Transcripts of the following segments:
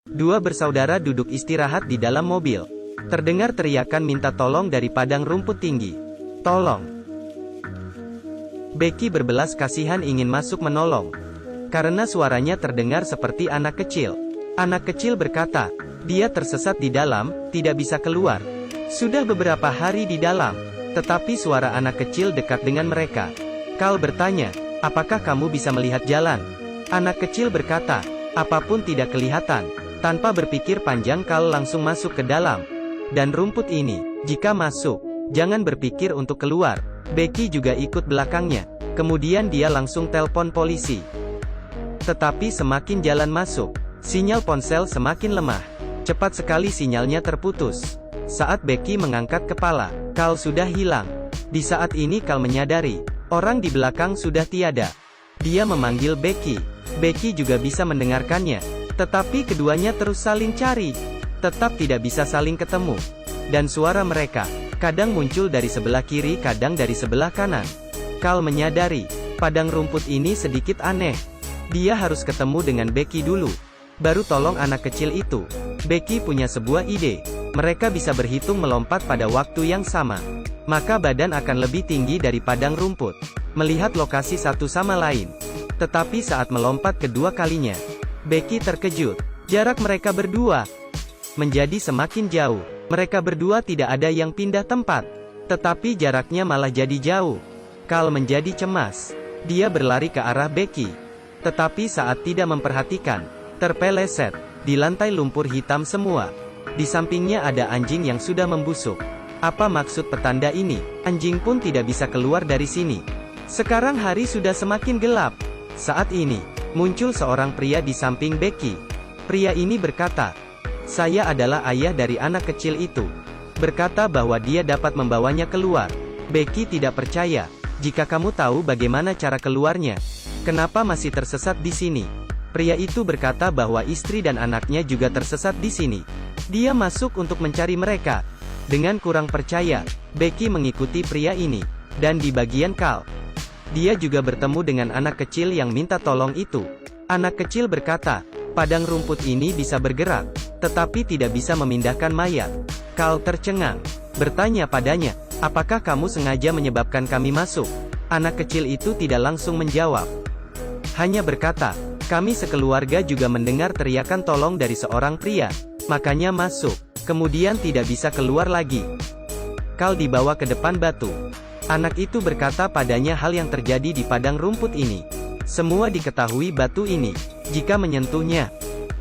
Dua bersaudara duduk istirahat di dalam mobil. Terdengar teriakan minta tolong dari padang rumput tinggi. Tolong! Becky berbelas kasihan ingin masuk menolong. Karena suaranya terdengar seperti anak kecil. Anak kecil berkata, dia tersesat di dalam, tidak bisa keluar. Sudah beberapa hari di dalam. Tetapi suara anak kecil dekat dengan mereka. Carl bertanya, apakah kamu bisa melihat jalan? Anak kecil berkata, apapun tidak kelihatan. Tanpa berpikir panjang Carl langsung masuk ke dalam. Dan rumput ini, jika masuk, jangan berpikir untuk keluar. Becky juga ikut belakangnya. Kemudian dia langsung telepon polisi. Tetapi semakin jalan masuk, sinyal ponsel semakin lemah. Cepat sekali sinyalnya terputus. Saat Becky mengangkat kepala, Carl sudah hilang. Di saat ini Carl menyadari, orang di belakang sudah tiada. Dia memanggil Becky. Becky juga bisa mendengarkannya. Tetapi keduanya terus saling cari. Tetap tidak bisa saling ketemu. Dan suara mereka, kadang muncul dari sebelah kiri kadang dari sebelah kanan. Carl menyadari, padang rumput ini sedikit aneh. Dia harus ketemu dengan Becky dulu. Baru tolong anak kecil itu. Becky punya sebuah ide. Mereka bisa berhitung melompat pada waktu yang sama. Maka badan akan lebih tinggi dari padang rumput. Melihat lokasi satu sama lain. Tetapi saat melompat kedua kalinya, Becky terkejut. Jarak mereka berdua menjadi semakin jauh. Mereka berdua tidak ada yang pindah tempat. Tetapi jaraknya malah jadi jauh. Carl menjadi cemas. Dia berlari ke arah Becky. Tetapi saat tidak memperhatikan, terpeleset. Di lantai lumpur hitam semua. Di sampingnya ada anjing yang sudah membusuk. Apa maksud petanda ini? Anjing pun tidak bisa keluar dari sini. Sekarang hari sudah semakin gelap. Saat ini, muncul seorang pria di samping Becky. Pria ini berkata, saya adalah ayah dari anak kecil itu. Berkata bahwa dia dapat membawanya keluar. Becky tidak percaya. Jika kamu tahu bagaimana cara keluarnya, kenapa masih tersesat di sini? Pria itu berkata bahwa istri dan anaknya juga tersesat di sini. Dia masuk untuk mencari mereka. Dengan kurang percaya, Becky mengikuti pria ini. Dan di bagian Carl, dia juga bertemu dengan anak kecil yang minta tolong itu. Anak kecil berkata, padang rumput ini bisa bergerak, tetapi tidak bisa memindahkan mayat. Carl tercengang, bertanya padanya, apakah kamu sengaja menyebabkan kami masuk? Anak kecil itu tidak langsung menjawab. Hanya berkata, kami sekeluarga juga mendengar teriakan tolong dari seorang pria, makanya masuk, kemudian tidak bisa keluar lagi. Carl dibawa ke depan batu. Anak itu berkata padanya hal yang terjadi di padang rumput ini. Semua diketahui batu ini. Jika menyentuhnya,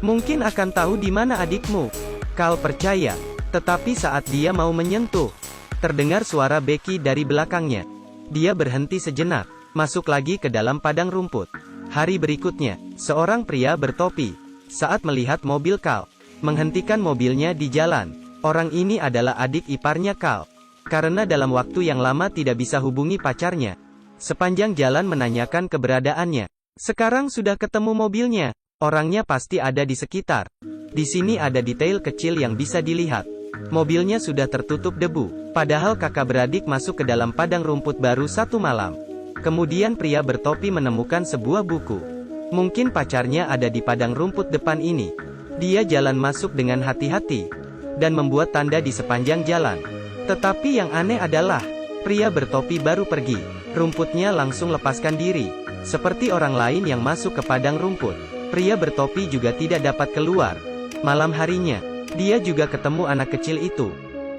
mungkin akan tahu di mana adikmu. Carl percaya. Tetapi saat dia mau menyentuh, terdengar suara Becky dari belakangnya. Dia berhenti sejenak, masuk lagi ke dalam padang rumput. Hari berikutnya, seorang pria bertopi, saat melihat mobil Carl, menghentikan mobilnya di jalan. Orang ini adalah adik iparnya Carl. Karena dalam waktu yang lama tidak bisa hubungi pacarnya. Sepanjang jalan menanyakan keberadaannya. Sekarang sudah ketemu mobilnya. Orangnya pasti ada di sekitar. Di sini ada detail kecil yang bisa dilihat. Mobilnya sudah tertutup debu. Padahal kakak beradik masuk ke dalam padang rumput baru satu malam. Kemudian pria bertopi menemukan sebuah buku. Mungkin pacarnya ada di padang rumput depan ini. Dia jalan masuk dengan hati-hati. Dan membuat tanda di sepanjang jalan. Tetapi yang aneh adalah, pria bertopi baru pergi, rumputnya langsung lepaskan diri. Seperti orang lain yang masuk ke padang rumput, pria bertopi juga tidak dapat keluar. Malam harinya, dia juga ketemu anak kecil itu.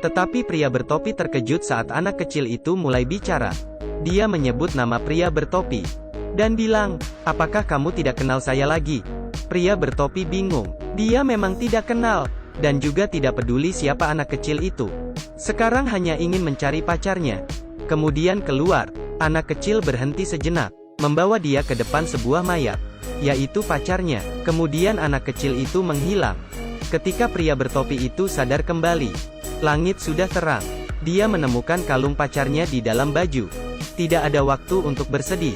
Tetapi pria bertopi terkejut saat anak kecil itu mulai bicara. Dia menyebut nama pria bertopi. Dan bilang, apakah kamu tidak kenal saya lagi? Pria bertopi bingung. Dia memang tidak kenal. Dan juga tidak peduli siapa anak kecil itu. Sekarang hanya ingin mencari pacarnya. Kemudian keluar, anak kecil berhenti sejenak, membawa dia ke depan sebuah mayat, yaitu pacarnya. Kemudian anak kecil itu menghilang. Ketika pria bertopi itu sadar kembali, langit sudah terang. Dia menemukan kalung pacarnya di dalam baju. Tidak ada waktu untuk bersedih.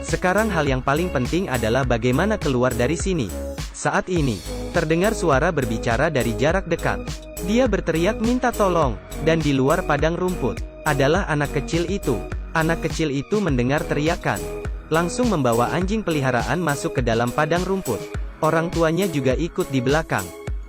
Sekarang hal yang paling penting adalah bagaimana keluar dari sini. Saat ini, terdengar suara berbicara dari jarak dekat. Dia berteriak minta tolong, dan di luar padang rumput, adalah anak kecil itu. Anak kecil itu mendengar teriakan. Langsung membawa anjing peliharaan masuk ke dalam padang rumput. Orang tuanya juga ikut di belakang.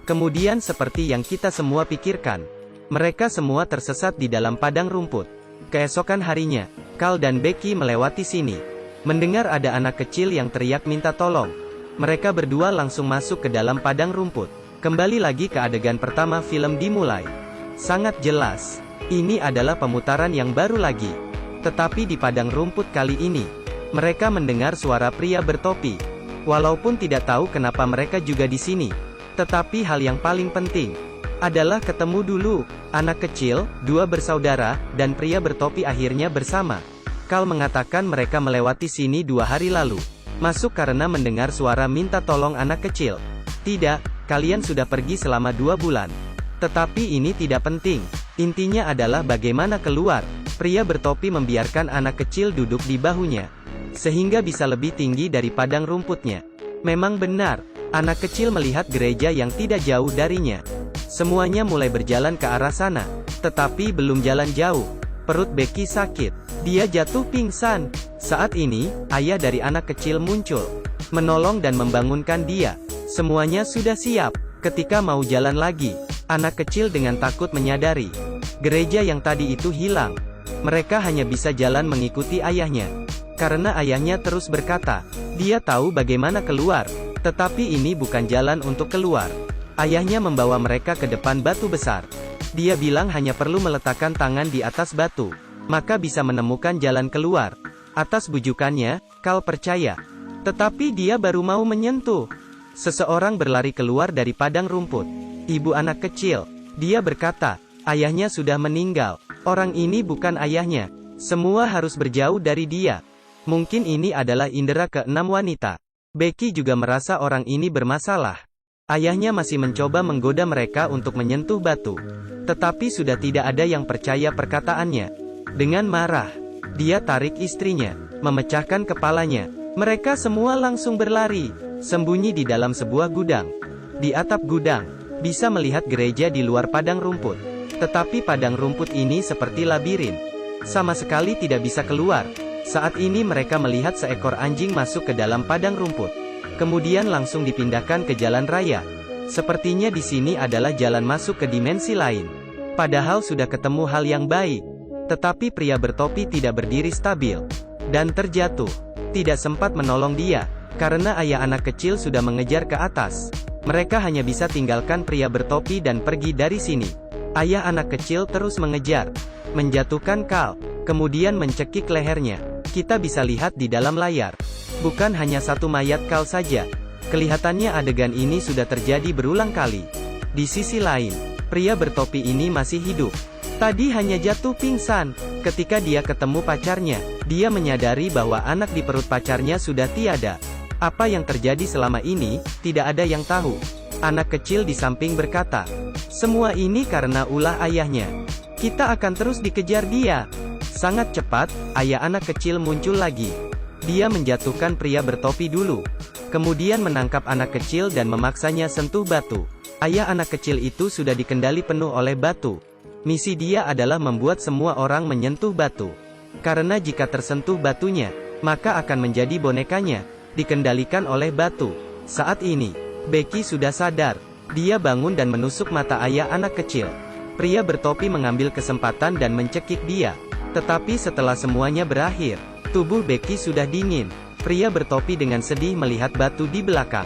Kemudian seperti yang kita semua pikirkan, mereka semua tersesat di dalam padang rumput. Keesokan harinya, Carl dan Becky melewati sini. Mendengar ada anak kecil yang teriak minta tolong. Mereka berdua langsung masuk ke dalam padang rumput. Kembali lagi ke adegan pertama film dimulai. Sangat jelas, ini adalah pemutaran yang baru lagi. Tetapi di padang rumput kali ini, mereka mendengar suara pria bertopi. Walaupun tidak tahu kenapa mereka juga di sini. Tetapi hal yang paling penting adalah ketemu dulu. Anak kecil, dua bersaudara, dan pria bertopi akhirnya bersama. Carl mengatakan mereka melewati sini 2 hari lalu. Masuk karena mendengar suara minta tolong anak kecil. Tidak, kalian sudah pergi selama 2 bulan. Tetapi ini tidak penting. Intinya adalah bagaimana keluar. Pria bertopi membiarkan anak kecil duduk di bahunya, sehingga bisa lebih tinggi dari padang rumputnya. Memang benar. Anak kecil melihat gereja yang tidak jauh darinya. Semuanya mulai berjalan ke arah sana. Tetapi belum jalan jauh, perut Becky sakit. Dia jatuh pingsan. Saat ini, ayah dari anak kecil muncul, menolong dan membangunkan dia. Semuanya sudah siap. Ketika mau jalan lagi, anak kecil dengan takut menyadari gereja yang tadi itu hilang. Mereka hanya bisa jalan mengikuti ayahnya. Karena ayahnya terus berkata, dia tahu bagaimana keluar. Tetapi ini bukan jalan untuk keluar. Ayahnya membawa mereka ke depan batu besar. Dia bilang hanya perlu meletakkan tangan di atas batu, maka bisa menemukan jalan keluar. Atas bujukannya, Carl percaya. Tetapi dia baru mau menyentuh. Seseorang berlari keluar dari padang rumput. Ibu anak kecil. Dia berkata, ayahnya sudah meninggal. Orang ini bukan ayahnya. Semua harus berjauh dari dia. Mungkin ini adalah indera keenam wanita. Becky juga merasa orang ini bermasalah. Ayahnya masih mencoba menggoda mereka untuk menyentuh batu. Tetapi sudah tidak ada yang percaya perkataannya. Dengan marah, dia tarik istrinya, memecahkan kepalanya. Mereka semua langsung berlari, sembunyi di dalam sebuah gudang. Di atap gudang, bisa melihat gereja di luar padang rumput. Tetapi padang rumput ini seperti labirin. Sama sekali tidak bisa keluar. Saat ini mereka melihat seekor anjing masuk ke dalam padang rumput. Kemudian langsung dipindahkan ke jalan raya. Sepertinya di sini adalah jalan masuk ke dimensi lain. Padahal sudah ketemu hal yang baik. Tetapi pria bertopi tidak berdiri stabil. Dan terjatuh. Tidak sempat menolong dia. Karena ayah anak kecil sudah mengejar ke atas. Mereka hanya bisa tinggalkan pria bertopi dan pergi dari sini. Ayah anak kecil terus mengejar. Menjatuhkan Carl. Kemudian mencekik lehernya. Kita bisa lihat di dalam layar. Bukan hanya satu mayat Carl saja. Kelihatannya adegan ini sudah terjadi berulang kali. Di sisi lain, pria bertopi ini masih hidup. Tadi hanya jatuh pingsan. Ketika dia ketemu pacarnya, dia menyadari bahwa anak di perut pacarnya sudah tiada. Apa yang terjadi selama ini, tidak ada yang tahu. Anak kecil di samping berkata, semua ini karena ulah ayahnya. Kita akan terus dikejar dia. Sangat cepat, ayah anak kecil muncul lagi. Dia menjatuhkan pria bertopi dulu. Kemudian menangkap anak kecil dan memaksanya sentuh batu. Ayah anak kecil itu sudah dikendali penuh oleh batu. Misi dia adalah membuat semua orang menyentuh batu. Karena jika tersentuh batunya, maka akan menjadi bonekanya, dikendalikan oleh batu. Saat ini, Becky sudah sadar. Dia bangun dan menusuk mata ayah anak kecil. Pria bertopi mengambil kesempatan dan mencekik dia. Tetapi setelah semuanya berakhir, tubuh Becky sudah dingin. Pria bertopi dengan sedih melihat batu di belakang.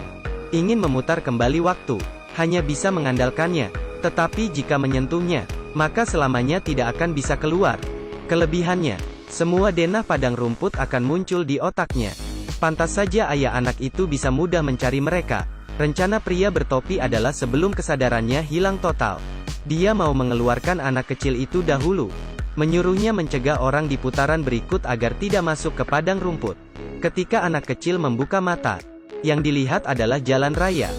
Ingin memutar kembali waktu, hanya bisa mengandalkannya. Tetapi jika menyentuhnya, maka selamanya tidak akan bisa keluar. Kelebihannya, semua denah padang rumput akan muncul di otaknya. Pantas saja ayah anak itu bisa mudah mencari mereka. Rencana pria bertopi adalah sebelum kesadarannya hilang total. Dia mau mengeluarkan anak kecil itu dahulu. Menyuruhnya mencegah orang di putaran berikut agar tidak masuk ke padang rumput. Ketika anak kecil membuka mata, yang dilihat adalah jalan raya.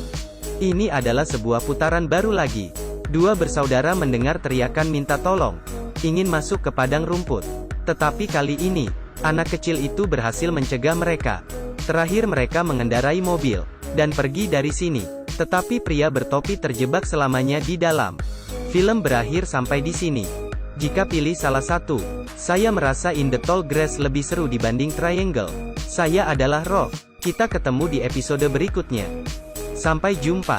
Ini adalah sebuah putaran baru lagi. Dua bersaudara mendengar teriakan minta tolong, ingin masuk ke padang rumput. Tetapi kali ini, anak kecil itu berhasil mencegah mereka. Terakhir mereka mengendarai mobil, dan pergi dari sini. Tetapi pria bertopi terjebak selamanya di dalam. Film berakhir sampai di sini. Jika pilih salah satu, saya merasa In the Tall Grass lebih seru dibanding Triangle. Saya adalah Rock. Kita ketemu di episode berikutnya. Sampai jumpa.